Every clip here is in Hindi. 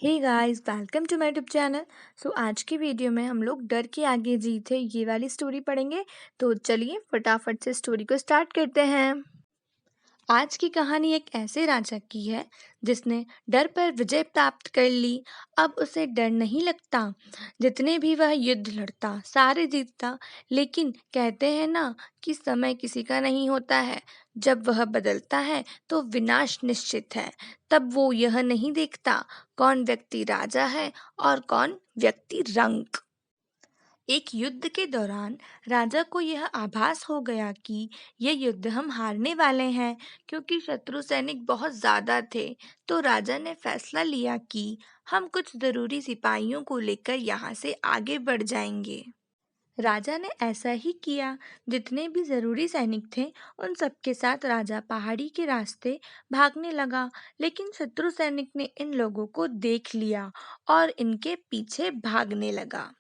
Hey guys, welcome to my YouTube channel. आज की वीडियो में हम लोग डर के आगे जीत है ये वाली स्टोरी पढ़ेंगे। तो चलिए फटाफट से स्टोरी को स्टार्ट करते हैं। आज की कहानी एक ऐसे राजा की है जिसने डर पर विजय प्राप्त कर ली। अब उसे डर नहीं लगता। जितने भी वह युद्ध लड़ता सारे जीतता। लेकिन कहते हैं ना कि समय किसी का नहीं होता है। जब वह बदलता है तो विनाश निश्चित है। तब वो यह नहीं देखता कौन व्यक्ति राजा है और कौन व्यक्ति रंक। एक युद्ध के दौरान राजा को यह आभास हो गया कि यह युद्ध हम हारने वाले हैं, क्योंकि शत्रु सैनिक बहुत ज्यादा थे। तो राजा ने फैसला लिया कि हम कुछ जरूरी सिपाहियों को लेकर यहाँ से आगे बढ़ जाएंगे। राजा ने ऐसा ही किया। जितने भी जरूरी सैनिक थे उन सबके साथ राजा पहाड़ी के रास्ते भागने लगा। लेकिन शत्रु सैनिक ने इन लोगों को देख लिया और इनके पीछे भागने लगा।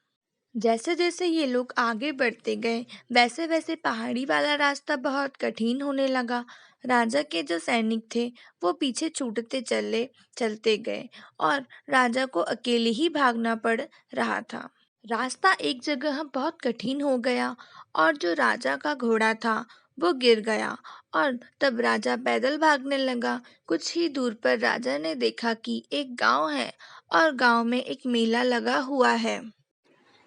जैसे जैसे ये लोग आगे बढ़ते गए वैसे वैसे पहाड़ी वाला रास्ता बहुत कठिन होने लगा। राजा के जो सैनिक थे वो पीछे छूटते चलते गए और राजा को अकेले ही भागना पड़ रहा था। रास्ता एक जगह बहुत कठिन हो गया और जो राजा का घोड़ा था वो गिर गया। और तब राजा पैदल भागने लगा। कुछ ही दूर पर राजा ने देखा कि एक गांव है और गांव में एक मेला लगा हुआ है।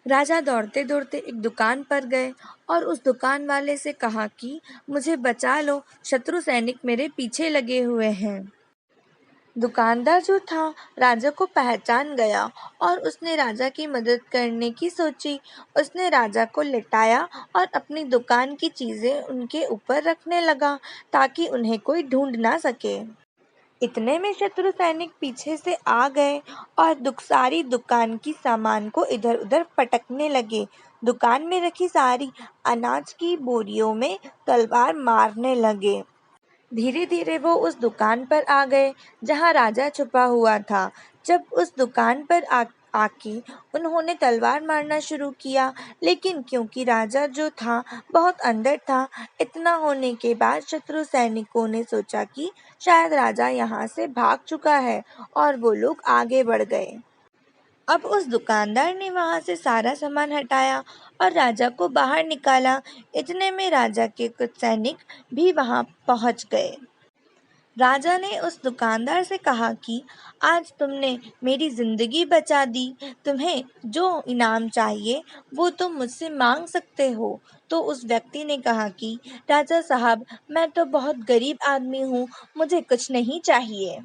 राजा दौड़ते दौड़ते एक दुकान पर गए और उस दुकान वाले से कहा कि मुझे बचा लो, शत्रु सैनिक मेरे पीछे लगे हुए हैं। दुकानदार जो था राजा को पहचान गया और उसने राजा की मदद करने की सोची। उसने राजा को लिटाया और अपनी दुकान की चीजें उनके ऊपर रखने लगा ताकि उन्हें कोई ढूंढ ना सके। इतने में शत्रु सैनिक पीछे से आ गए और सारी दुकान की सामान को इधर उधर पटकने लगे। दुकान में रखी सारी अनाज की बोरियों में तलवार मारने लगे। धीरे धीरे वो उस दुकान पर आ गए जहाँ राजा छुपा हुआ था। जब उस दुकान पर आके उन्होंने तलवार मारना शुरू किया, लेकिन क्योंकि राजा जो था बहुत अंदर था, इतना होने के बाद शत्रु सैनिकों ने सोचा कि शायद राजा यहाँ से भाग चुका है और वो लोग आगे बढ़ गए। अब उस दुकानदार ने वहां से सारा सामान हटाया और राजा को बाहर निकाला। इतने में राजा के कुछ सैनिक भी वहां पहुंच गए। राजा ने उस दुकानदार से कहा कि आज तुमने मेरी जिंदगी बचा दी। तुम्हें जो इनाम चाहिए वो तुम मुझसे मांग सकते हो। तो उस व्यक्ति ने कहा कि राजा साहब, मैं तो बहुत गरीब आदमी हूँ, मुझे कुछ नहीं चाहिए।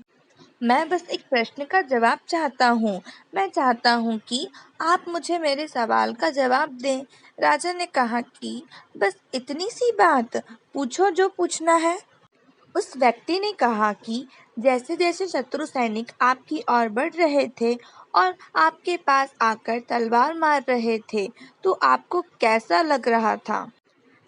मैं बस एक प्रश्न का जवाब चाहता हूँ। मैं चाहता हूँ कि आप मुझे मेरे सवाल का जवाब दें। राजा ने कहा कि बस इतनी सी बात, पूछो जो पूछना है। उस व्यक्ति ने कहा कि जैसे जैसे शत्रु सैनिक आपकी ओर बढ़ रहे थे और आपके पास आकर तलवार मार रहे थे, तो आपको कैसा लग रहा था?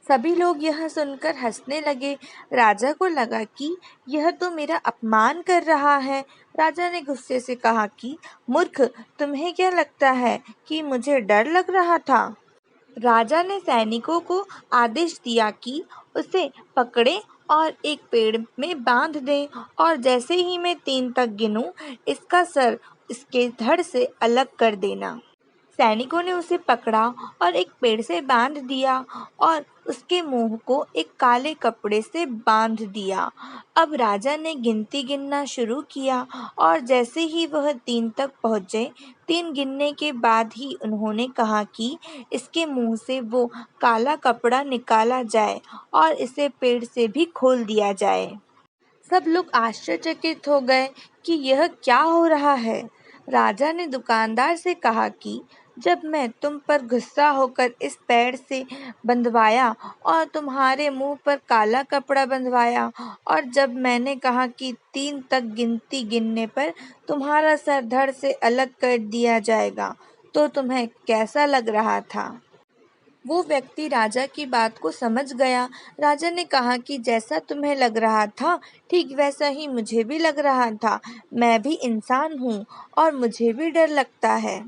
सभी लोग यह सुनकर हंसने लगे। राजा को लगा कि यह तो मेरा अपमान कर रहा है। राजा ने गुस्से से कहा कि मूर्ख, तुम्हें क्या लगता है कि मुझे डर लग रहा था? राजा ने सैनिकों को आदेश दिया कि उसे पकड़े और एक पेड़ में बांध दें, और जैसे ही मैं 3 तक गिनूं, इसका सर इसके धड़ से अलग कर देना। सैनिकों ने उसे पकड़ा और एक पेड़ से बांध दिया और उसके मुंह को एक काले कपड़े से बांध दिया। अब राजा ने गिनती गिनना शुरू किया और जैसे ही वह 3 तक पहुंचे, 3 गिनने के बाद ही उन्होंने कहा कि इसके मुंह से वो काला कपड़ा निकाला जाए और इसे पेड़ से भी खोल दिया जाए। सब लोग आश्चर्यचकित हो गए कि यह क्या हो रहा है। राजा ने दुकानदार से कहा कि जब मैं तुम पर गुस्सा होकर इस पेड़ से बंधवाया और तुम्हारे मुंह पर काला कपड़ा बंधवाया, और जब मैंने कहा कि 3 तक गिनती गिनने पर तुम्हारा सर धड़ से अलग कर दिया जाएगा, तो तुम्हें कैसा लग रहा था? वो व्यक्ति राजा की बात को समझ गया। राजा ने कहा कि जैसा तुम्हें लग रहा था, ठीक वैसा ही मुझे भी लग रहा था। मैं भी इंसान हूँ और मुझे भी डर लगता है।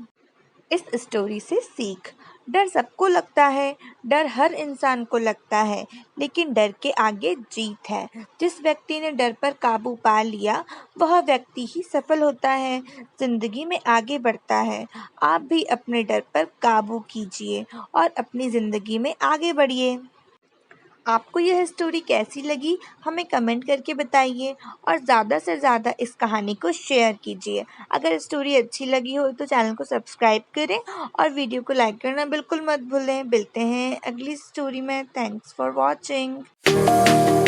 इस स्टोरी से सीख: डर सबको लगता है, डर हर इंसान को लगता है, लेकिन डर के आगे जीत है। जिस व्यक्ति ने डर पर काबू पा लिया, वह व्यक्ति ही सफल होता है, जिंदगी में आगे बढ़ता है। आप भी अपने डर पर काबू कीजिए और अपनी जिंदगी में आगे बढ़िए। आपको यह स्टोरी कैसी लगी, हमें कमेंट करके बताइए और ज़्यादा से ज़्यादा इस कहानी को शेयर कीजिए। अगर स्टोरी अच्छी लगी हो तो चैनल को सब्सक्राइब करें और वीडियो को लाइक करना बिल्कुल मत भूलें। मिलते हैं अगली स्टोरी में। Thanks for watching.